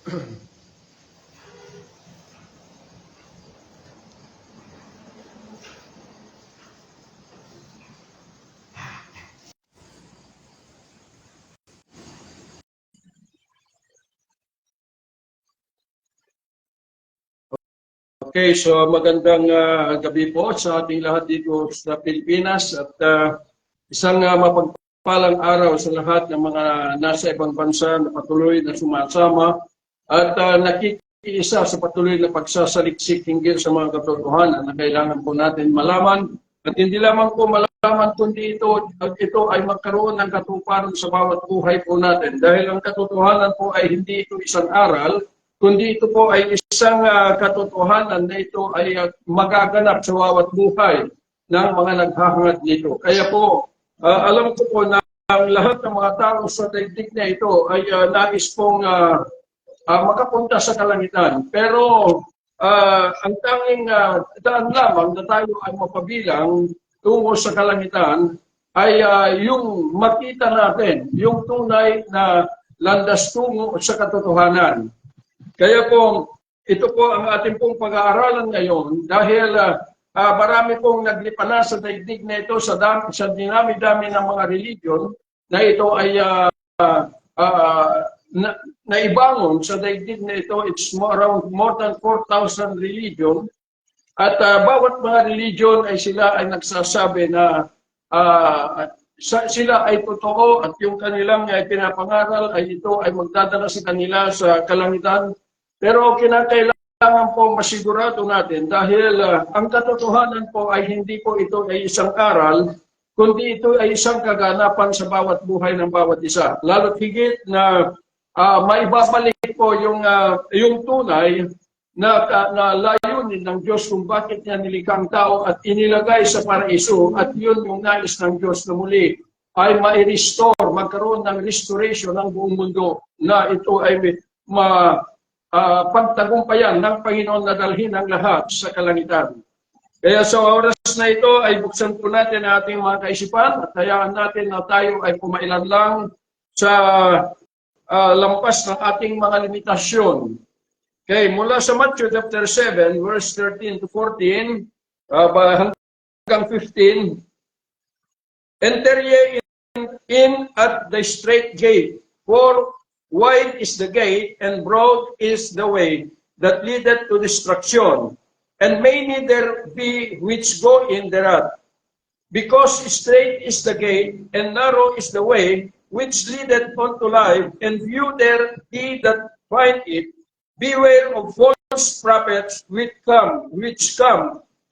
Okay, so magandang gabi po sa ating lahat dito sa Pilipinas at isang mapagpalang araw sa lahat ng mga nasa ibang bansa na patuloy na sumasama at nakikiisa sa patuloy na pagsasaliksik hinggil sa mga katotohanan na kailangan po natin malaman at hindi lamang po malaman kundi ito ay magkaroon ng katuparan sa bawat buhay po natin dahil ang katotohanan po ay hindi ito isang aral kundi ito po ay isang katotohanan na ito ay magaganap sa bawat buhay ng mga naghahangad nito. Kaya po, alam ko po na ang lahat ng mga tao sa daigdig na ito ay nais pong makapunta sa kalangitan. Pero ang tanging daan lamang na tayo ay mapabilang tungo sa kalangitan ay yung makita natin, yung tunay na landas tungo sa katotohanan. Kaya po, ito po ang ating pong pag-aaralan ngayon dahil marami pong naglipana sa daigdig na ito sa dinami-dami ng mga religion na ito ay naibangon sa daigdig na ito. It's around more than 4,000 religion at bawat mga religion ay sila ay nagsasabi na sila ay totoo at yung kanilang pinapangaral ay ito ay magdadala sa kanila sa kalangitan. Pero kinakailangan po masigurado natin dahil ang katotohanan po ay hindi po ito ay isang aral, kundi ito ay isang kaganapan sa bawat buhay ng bawat isa. Lalo't higit na maibabalik po yung tunay na layunin ng Diyos kung bakit niya nilikang tao at inilagay sa paraiso at yun yung nais ng Diyos na muli ay ma-restore, magkaroon ng restoration ng buong mundo na ito ay pagtagumpayan ng Panginoon na dalhin ang lahat sa kalangitan. Kaya sa oras na ito ay buksan po natin ang ating mga kaisipan at hayaan natin na tayo ay pumailan lang sa lampas ng ating mga limitasyon. Okay, mula sa Matthew chapter 7, verse 13 to 14, hanggang 15, enter ye in at the straight gate, for wide is the gate, and broad is the way that leadeth to destruction, and many there be which go in thereat. Because straight is the gate, and narrow is the way which leadeth unto life, and few there be that find it. Beware of false prophets which come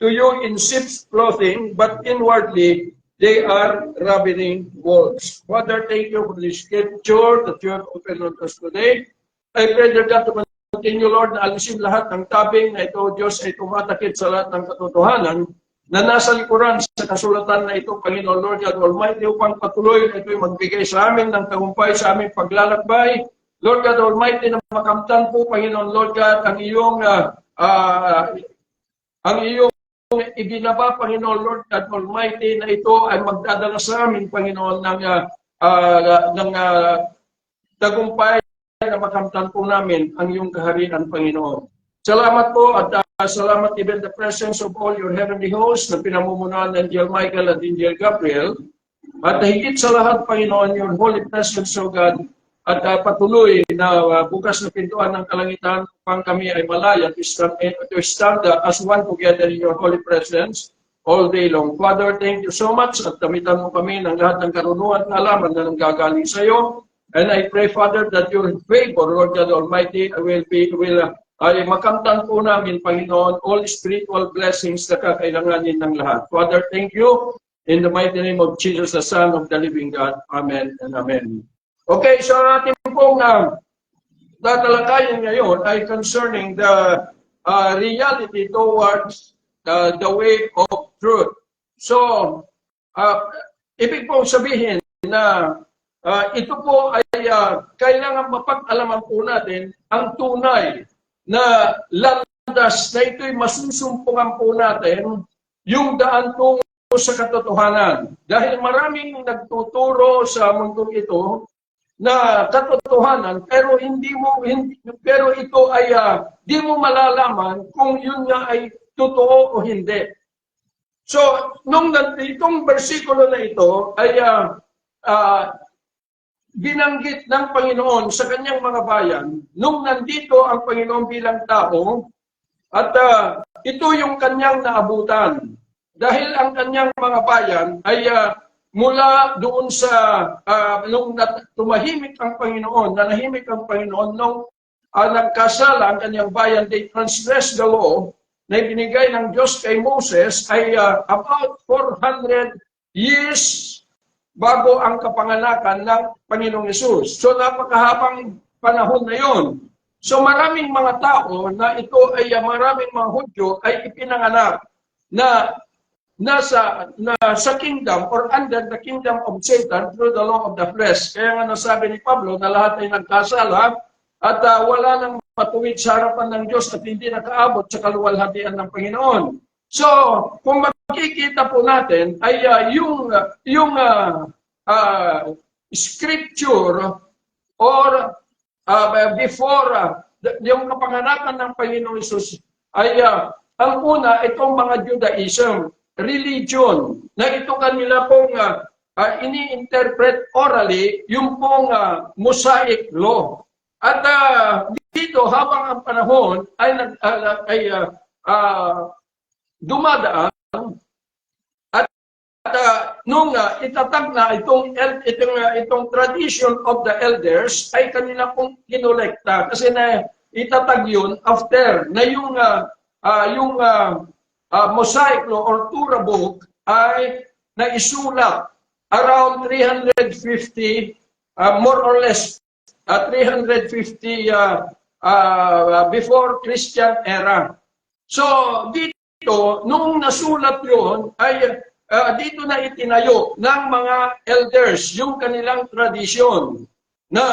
to you in sheep's clothing, but inwardly they are ravening wolves. Father, thank you for this scripture that you have opened on us today. I pray, dear God, to continue, Lord, na alisin lahat ng tabing na ito, Diyos, ay tumatakit sa lahat ng katotohanan na nasa likuran sa kasulatan na ito, Panginoon, Lord God Almighty, upang patuloy na ito'y magbigay sa amin ng tagumpay sa aming paglalakbay. Lord God Almighty, na makamtan po, Panginoon, Lord God, ang iyong ibinaba, Panginoon, Lord God Almighty, na ito ay magdadala sa amin, Panginoon, ng tagumpay na makamtan po namin ang iyong kaharian, Panginoon. Salamat po at salamat even the presence of all your heavenly hosts na pinamumunuan ng Angel Michael at Angel Gabriel. At higit sa lahat, Panginoon, your holy presence, O God, at patuloy na bukas na pintuan ng kalangitan upang kami ay malaya to stand as one together in your holy presence all day long. Father, thank you so much at kamitan mo kami ng lahat ng karunungan at alaman na nanggagaling sa iyo. And I pray, Father, that your favor, Lord God Almighty, ay makamtan po namin, Panginoon, all spiritual blessings na kakailanganin ng lahat. Father, thank you. In the mighty name of Jesus, the Son of the living God. Amen and amen. Okay, so ating pong tatalakayin ngayon ay concerning the reality towards the way of truth. So, ibig pong sabihin na ito po ay kailangan mapag-alaman po natin ang tunay na landas na ito'y masusumpungan po natin yung daan tungo sa katotohanan. Dahil maraming nagtuturo sa mundong ito na katotohanan, pero pero ito ay di mo malalaman kung yun nga ay totoo o hindi. So, itong bersikulo na ito ay binanggit ng Panginoon sa kanyang mga bayan nung nandito ang Panginoon bilang tao at ito yung kanyang naabutan. Dahil ang kanyang mga bayan ay mula doon sa nung tumahimik ang Panginoon, nanahimik ang Panginoon nung nagkasala ang kanyang bayan, they transgressed the law na ibinigay ng Diyos kay Moses ay about 400 years bago ang kapanganakan ng Panginoong Hesus. So napakahabang panahon na yon. So maraming mga tao na ito ay maraming mga Hudyo ay ipinanganak na sa kingdom or under the kingdom of Satan through the law of the flesh. Kaya nga nasabi ni Pablo na lahat ay nagkasala at wala nang matuwid sa harapan ng Diyos at hindi nakaabot sa kaluwalhatian ng Panginoon. So, kung makikita po natin ay yung scripture or before yung kapanganakan ng Panginoon Hesus ay ang una, itong mga Judaism, religion, na ito kanila pong ini-interpret orally yung pong Mosaic law. At dito, habang ang panahon ay dumadaan, at nung itatag na itong tradition of the elders, ay kanila pong kinolekta. Kasi na itatag yun after na yung Mosaic law or Torah book ay naisulat around 350, more or less 350 before Christian era. So dito, nung nasulat yon ay dito na itinayo ng mga elders yung kanilang tradisyon na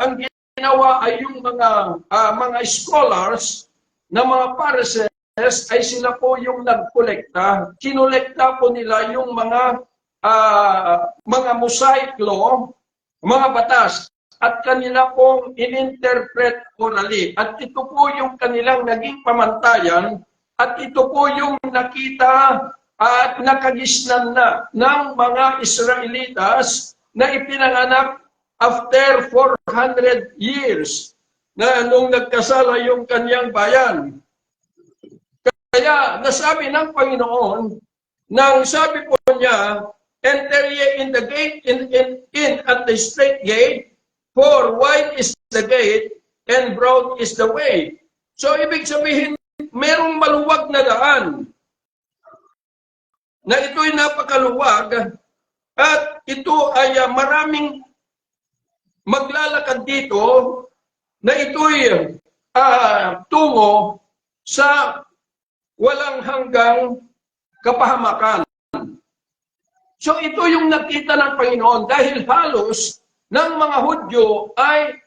ang ginawa ay yung mga scholars na mga Pharisees ay sila po yung nagkolekta. Kinolekta po nila yung mga Mosaic law, mga batas, at kanila pong ininterpret orally. At ito po yung kanilang naging pamantayan at ito po yung nakita at nakagisnan na ng mga Israelitas na ipinanganak after 400 years na nung nagkasala yung kanyang bayan. Kaya nasabi ng Panginoon, nang sabi po niya, enter ye in the gate, in at the straight gate, for wide is the gate, and broad is the way. So, ibig sabihin, merong maluwag na daan, na ito'y napakaluwag, at ito ay maraming maglalakad dito, na ito'y tungo sa walang hanggang kapahamakan. So, ito yung nakita ng Panginoon dahil halos ng mga Hudyo ay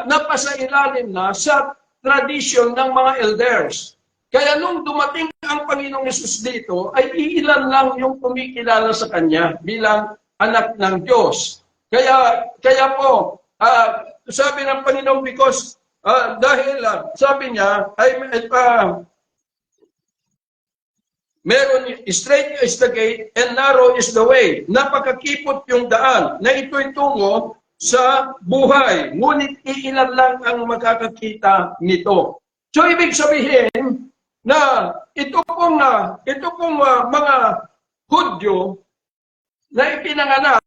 napasailalim na sa tradisyon ng mga elders. Kaya nung dumating ang Panginoong Hesus dito, ay iilan lang yung kumikilala sa Kanya bilang anak ng Diyos. Kaya po, sabi ng Panginoon, because dahil sabi niya, meron straight is the gate and narrow is the way. Napakakipot yung daan na ito'y tungo sa buhay. Ngunit iilan lang ang makakakita nito. So ibig sabihin na ito pong mga Hudyo na ipinanganak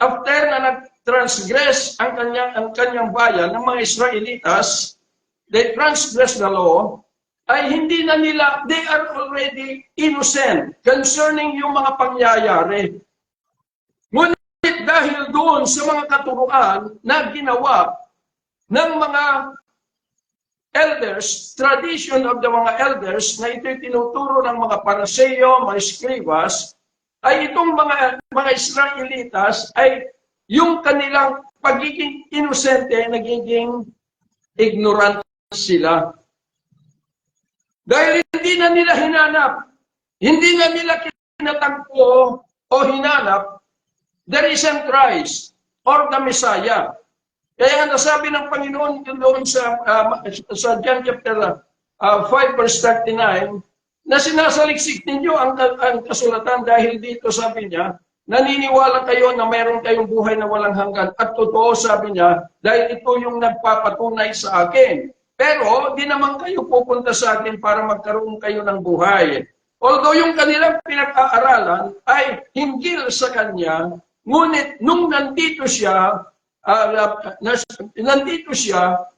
after na nag-transgress ang kanyang bayan ng mga Israelitas, they transgress the law, ay hindi na nila, they are already innocent concerning yung mga pangyayari. Ngunit dahil doon sa mga katuruan na ginawa ng mga elders, tradition of the mga elders, na ito'y tinuturo ng mga Pariseo, mga Escribas, ay itong mga Israelitas ay yung kanilang pagiging inosente, nagiging ignorant sila. Dahil hindi na nila hinanap, hindi na nila kinatagpo o hinanap the risen Christ or the Messiah. Kaya nga nasabi ng Panginoon doon sa John chapter 5 verse 39, na sinasaliksik ninyo ang kasulatan dahil dito sabi niya, naniniwala kayo na mayroon kayong buhay na walang hanggan. At totoo sabi niya, dahil ito yung nagpapatunay sa akin. Pero di naman kayo pupunta sa akin para magkaroon kayo ng buhay. Although yung kanilang pinag-aaralan ay hinggil sa kanya, ngunit nung nandito siya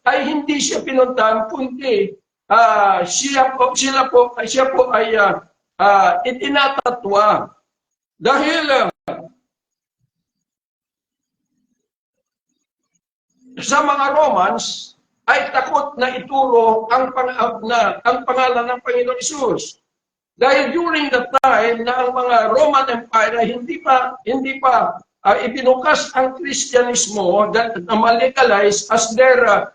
ay hindi siya pinuntahan, kundi siya po ay itinatatwa. Dahil sa mga Romans ay takot na ituro ang pangalan ng Panginoon Hesus. Dahil during the time na ang mga Roman Empire ay hindi pa ibinukas ang Kristyanismo na ma-legalize as their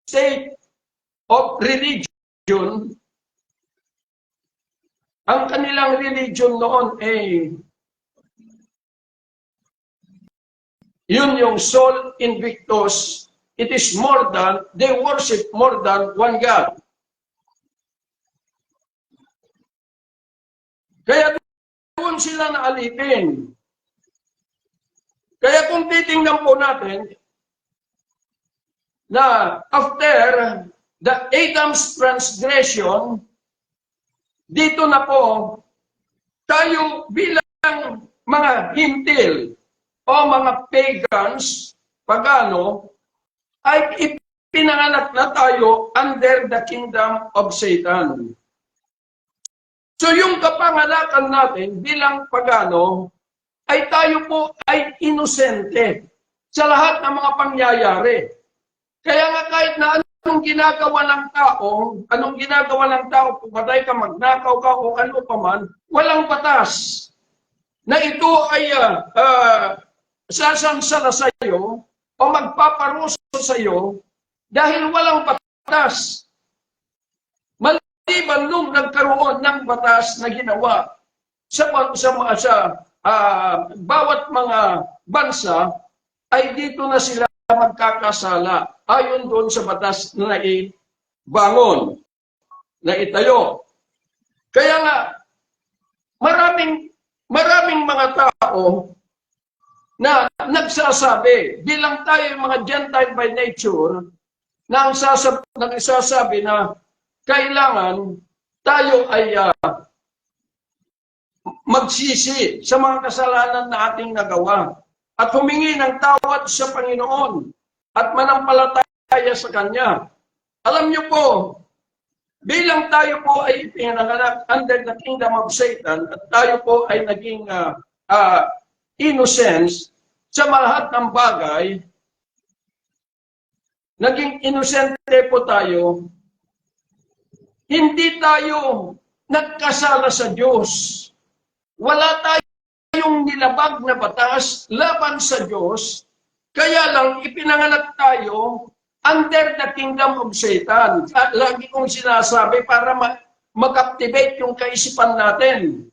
state of religion. Ang kanilang religion noon ay yun yung Sol Invictus. It is more than, they worship more than one God. Kaya doon sila naalipin. Kaya kung titingnan po natin, na after the Adam's transgression, dito na po, tayo bilang mga hintil o mga pagans, pagano, ay ipinanganak na tayo under the kingdom of Satan. So yung kapanganakan natin bilang pagano, ay tayo po ay inosente sa lahat ng mga pangyayari. Kaya nga kahit na anong ginagawa ng tao, pumatay ka, magnakaw ka, o ano pa man, walang batas na ito ay sasansala sa iyo o magpaparuso sa iyo dahil walang batas. Maliban nung nagkaroon ng batas na ginawa sa bawat mga bansa, ay dito na sila magkakasala ayon doon sa batas na ibangon, na itayo. Kaya nga, maraming mga tao na nagsasabi, bilang tayo mga Gentile by nature, na nagsasabi na kailangan tayo ay magsisi sa mga kasalanan na ating nagawa at humingi ng tawad sa Panginoon at manampalataya sa Kanya. Alam niyo po, bilang tayo po ay pinanganak under the kingdom of Satan at tayo po ay naging innocence sa lahat ng bagay, naging inosente po tayo, hindi tayo nagkasala sa Diyos. Wala tayong nilabag na batas laban sa Diyos, kaya lang ipinanganak tayo under the kingdom of Satan. Lagi kong sinasabi para mag-activate yung kaisipan natin.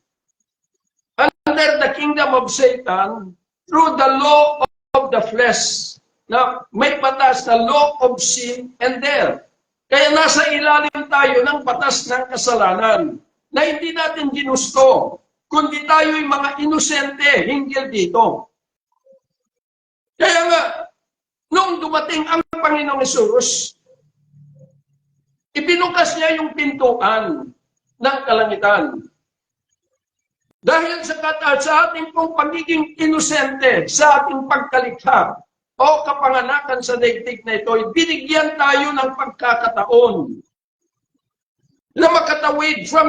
Under the kingdom of Satan, through the law of the flesh, na may batas na law of sin and death. Kaya nasa ilalim tayo ng batas ng kasalanan na hindi natin ginusto, kundi tayo'y mga inosente hinggil dito. Kaya nga, nung dumating ang Panginoong Hesus, ibinukas niya yung pintuan ng kalangitan. Dahil sa ating pong pagiging inosente, sa ating pagkalikha o kapanganakan sa daigdig na ito, binigyan tayo ng pagkakataon na makatawid from